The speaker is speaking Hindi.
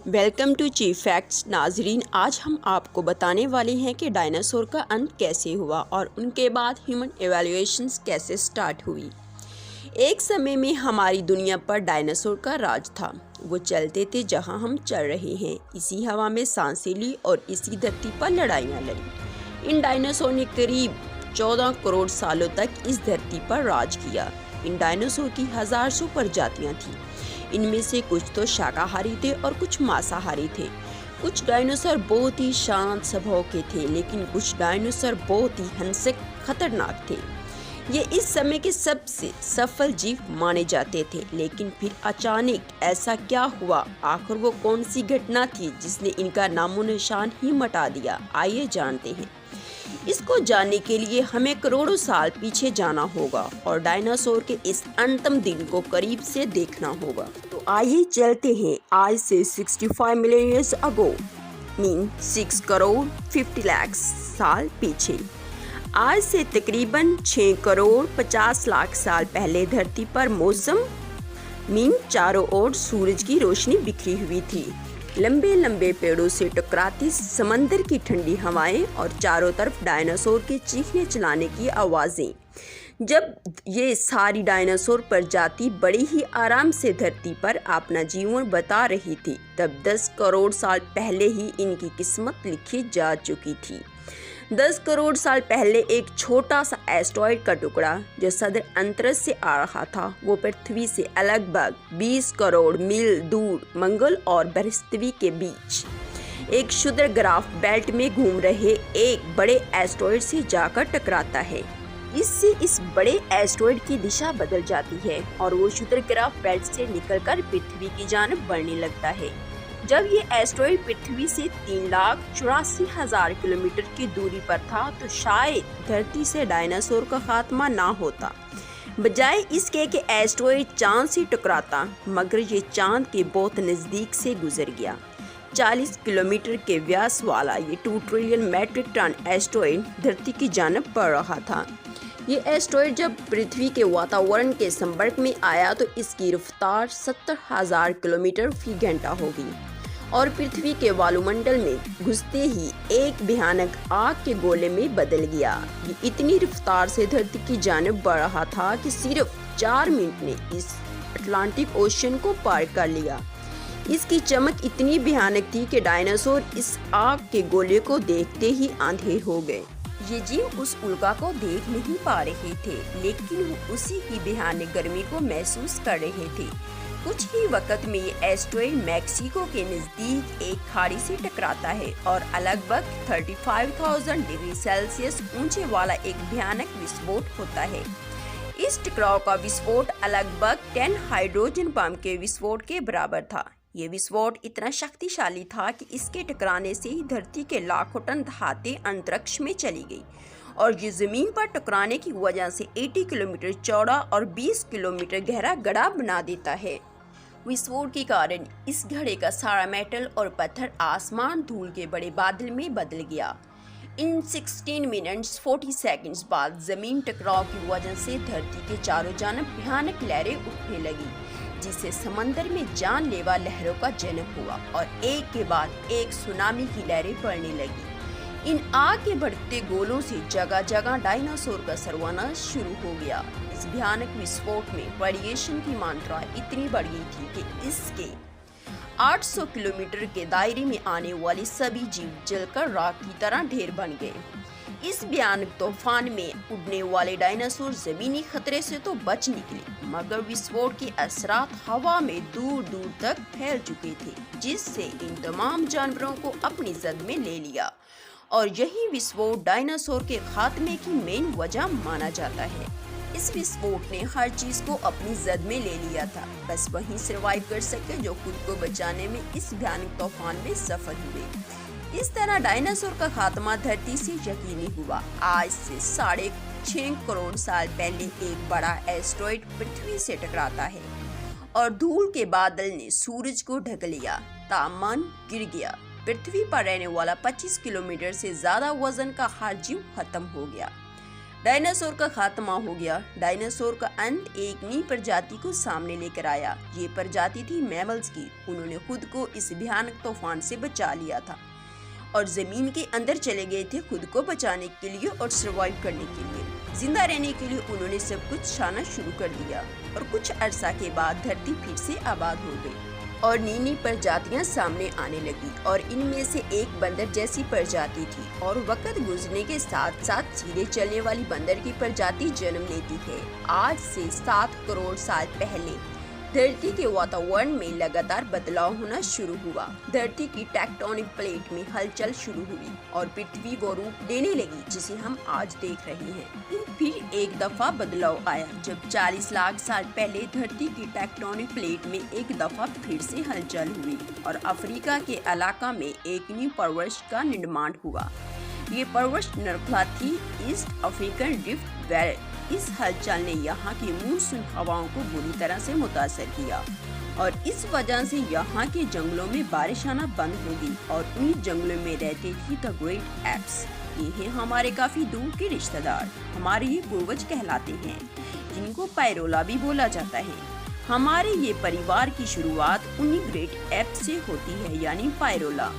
Welcome to chief facts. नाजरीन, आज हम आपको बताने वाले हैं कि डायनासोर का अंत कैसे हुआ और उनके बाद ह्यूमन एवोल्यूशंस कैसे स्टार्ट हुई। एक समय में हमारी दुनिया पर डायनासोर का राज था। वो चलते थे जहां हम चल रहे हैं, इसी हवा में सांसें ली और इसी धरती पर लड़ाइयाँ लड़ी। इन डायनासोर ने करीब 14 करोड़ सालों तक इस धरती पर राज किया। इन डायनासोर की हजारों प्रजातियाँ थीं। इनमें से कुछ तो शाकाहारी थे और कुछ मांसाहारी थे। कुछ डायनासोर बहुत ही शांत स्वभाव के थे, लेकिन कुछ डायनासोर बहुत ही हिंसक खतरनाक थे। ये इस समय के सबसे सफल जीव माने जाते थे। लेकिन फिर अचानक ऐसा क्या हुआ? आखिर वो कौन सी घटना थी जिसने इनका नामो निशान ही मिटा दिया? आइए जानते हैं। इसको जानने के लिए हमें करोड़ों साल पीछे जाना होगा और डायनासोर के इस अंतिम दिन को करीब से देखना होगा। तो आइए चलते हैं आज से 65 million years ago, mean 6 crore 50 lakh साल पीछे। आज से तकरीबन 6 करोड़ 50 लाख साल पहले धरती पर मौसम मीन चारों ओर सूरज की रोशनी बिखरी हुई थी। लंबे लंबे पेड़ों से टकराती समंदर की ठंडी हवाएं और चारों तरफ डायनासोर के चीखने चलाने की आवाज़ें। जब ये सारी डायनासोर प्रजाति बड़ी ही आराम से धरती पर अपना जीवन बता रही थी, तब 10 करोड़ साल पहले ही इनकी किस्मत लिखी जा चुकी थी। 10 करोड़ साल पहले एक छोटा सा एस्टेरॉयड का टुकड़ा जो सदर अंतरिक्ष से आ रहा था, वो पृथ्वी से लगभग 20 करोड़ मील दूर मंगल और बृहस्पति के बीच एक क्षुद्र ग्राफ बेल्ट में घूम रहे एक बड़े एस्टेरॉयड से जाकर टकराता है। इससे इस बड़े एस्टेरॉयड की दिशा बदल जाती है और वो क्षुद्र ग्राफ बेल्ट से निकलकर पृथ्वी की जानब बढ़ने लगता है। जब ये एस्टेरॉयड पृथ्वी से 3,84,000 किलोमीटर की दूरी पर था, तो शायद धरती से डायनासोर का खात्मा ना होता, बजाय इसके कि एस्टेरॉयड चांद से टकराता। मगर ये चांद के बहुत नज़दीक से गुजर गया। 40 किलोमीटर के व्यास वाला ये 2 ट्रिलियन मैट्रिक टन एस्टेरॉयड धरती की जानब बढ़ रहा था। ये एस्टेरॉयड जब पृथ्वी के वातावरण के संपर्क में आया तो इसकी रफ्तार 70,000 किलोमीटर फी घंटा होगी और पृथ्वी के वायुमंडल में घुसते ही एक भयानक आग के गोले में बदल गया। ये इतनी रफ्तार से धरती की जानब बढ़ रहा था कि सिर्फ 4 मिनट ने इस अटलांटिक ओशन को पार कर लिया। इसकी चमक इतनी भयानक थी कि डायनासोर इस आग के गोले को देखते ही आंधे हो गए। ये जीव उस उल्का को देख नहीं पा रहे थे, लेकिन वो उसी की भयानक गर्मी को महसूस कर रहे थे। कुछ ही वक्त में ये एस्टेरॉयड मैक्सिको के नज़दीक एक खाड़ी से टकराता है और लगभग 35,000 डिग्री सेल्सियस ऊंचे वाला एक भयानक विस्फोट होता है। इस टकराव का विस्फोट लगभग 10 हाइड्रोजन बम के विस्फोट के बराबर था। ये विस्फोट इतना शक्तिशाली था कि इसके टकराने से ही धरती के लाखों टन धातें अंतरिक्ष में चली गई और ये जमीन पर टकराने की वजह से 80 किलोमीटर चौड़ा और 20 किलोमीटर गहरा गड्ढा बना देता है। विस्फोट के कारण इस घड़े का सारा मेटल और पत्थर आसमान धूल के बड़े बादल में बदल गया। इन 16 मिनट्स 40 सेकंड्स बाद जमीन टकराव की वजह से धरती के चारों जानब भयानक लहरें उठने लगी, जिससे समंदर में जानलेवा लहरों का जन्म हुआ और एक के बाद एक सुनामी की लहरें बढ़ने लगी। इन आग के बढ़ते गोलों से जगह जगह डायनासोर का सर्वनाश शुरू हो गया। इस भयानक विस्फोट में रेडिएशन की मात्रा इतनी बढ़ गई थी कि इसके 800 किलोमीटर के दायरे में आने वाले सभी जीव जलकर राख की तरह ढेर बन गए। इस भयानक तूफान में उड़ने वाले डायनासोर जमीनी खतरे से तो बच निकले, मगर विस्फोट के असरात हवा में दूर दूर तक फैल चुके थे, जिससे इन तमाम जानवरों को अपनी जद में ले लिया और यही विस्फोट डायनासोर के खात्मे की मेन वजह माना जाता है। इस विस्फोट ने हर चीज को अपनी जद में ले लिया था, बस वही सर्वाइव कर सके जो खुद को बचाने में इस भयानक तूफान में सफल हुए। इस तरह डायनासोर का खात्मा धरती से यकीनी हुआ। आज से 6.5 करोड़ साल पहले एक बड़ा एस्टेरॉयड पृथ्वी से टकराता है और धूल के बादल ने सूरज को ढक लिया। तापमान गिर गया। पृथ्वी पर रहने वाला 25 किलोमीटर से ज्यादा वजन का हर जीव खत्म हो गया। डायनासोर का खात्मा हो गया। डायनासोर का अंत एक नई प्रजाति को सामने लेकर आया। ये प्रजाति थी मैमल्स की। उन्होंने खुद को इस भयानक तूफान से बचा लिया था और जमीन के अंदर चले गए थे खुद को बचाने के लिए और सरवाइव करने के लिए। जिंदा रहने के लिए उन्होंने सब कुछ छाना शुरू कर दिया और कुछ अरसा के बाद धरती फिर से आबाद हो गई और नई प्रजातियां सामने आने लगी और इनमें से एक बंदर जैसी प्रजाति थी। और वक्त गुजरने के साथ साथ सीधे चलने वाली बंदर की प्रजाति जन्म लेती है। आज से 7 करोड़ साल पहले धरती के वातावरण में लगातार बदलाव होना शुरू हुआ। धरती की टेक्टोनिक प्लेट में हलचल शुरू हुई और पृथ्वी वो रूप लेने लगी जिसे हम आज देख रहे हैं। फिर एक दफा बदलाव आया जब 40 लाख साल पहले धरती की टेक्टोनिक प्लेट में एक दफा फिर से हलचल हुई और अफ्रीका के इलाका में एक नई परवश का निर्माण हुआ। ये परवश नरखला थी ईस्ट अफ्रीकन ड्रिफ्ट वैली। इस हलचल ने यहाँ की मानसून हवाओं को बुरी तरह से मुतासर किया और इस वजह से यहाँ के जंगलों में बारिश आना बंद हो गई और उन्हीं जंगलों में रहते थे द ग्रेट एप्स। ये हैं हमारे काफी दूर के रिश्तेदार, हमारे ये पूर्वज कहलाते हैं, जिनको पायरोला भी बोला जाता है। हमारे ये परिवार की शुरुआत उन्हीं ग्रेट एप्स से होती है, यानी पायरोला।